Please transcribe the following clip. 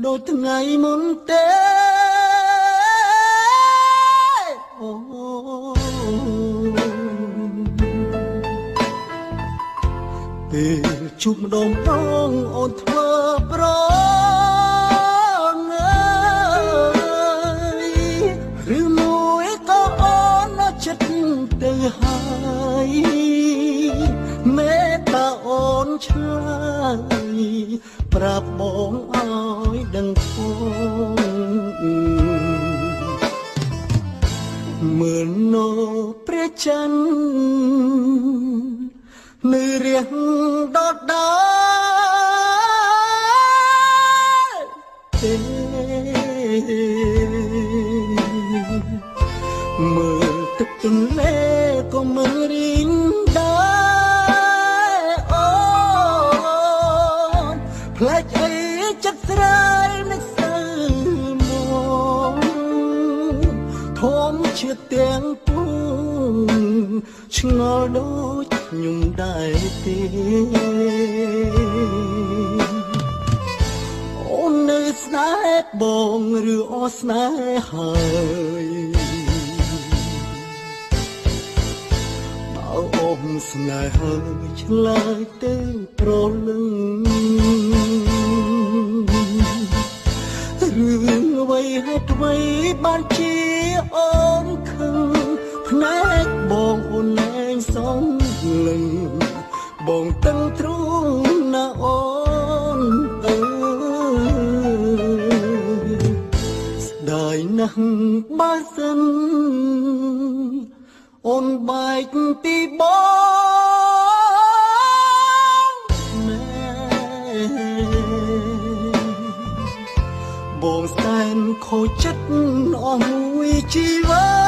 ដូចថ្ងៃមុនទេអូពេលជួបម្ដងអូនធ្វើប្រងើយឬមួយក៏អូននៅចិត្តទៅហើយមេត្តាអូនឆ្លើយប្រាប់បងឲ្យដឹងផងមើលនៅព្រះច័ន្ទនៅរៀងដដែលទេមើលទឹកទន្លេក៏មិនរីងដែរអូនផ្លែកអីចិត្តស្រាលនឹកសើមកធំជាទាំងពួងឆ្ងល់ដូចខ្ញុំដែរទេអូននៅស្នេហ៍បងឬអស្នេហ៍ហើយបើអូនស្នេហ៍ហើយឆ្លើយទៅប្រលឹងរឿងអ្វីហេតុអ្វីបានជាអូនខឹងភ្នែកបងអូនលែងសងលឹងបងតឹងទ្រូងណាអូនអើយស្ដាយណាស់បើសិនអូនបែកពីបងមែបងសែនខូចចិត្តអស់មួយជីវិត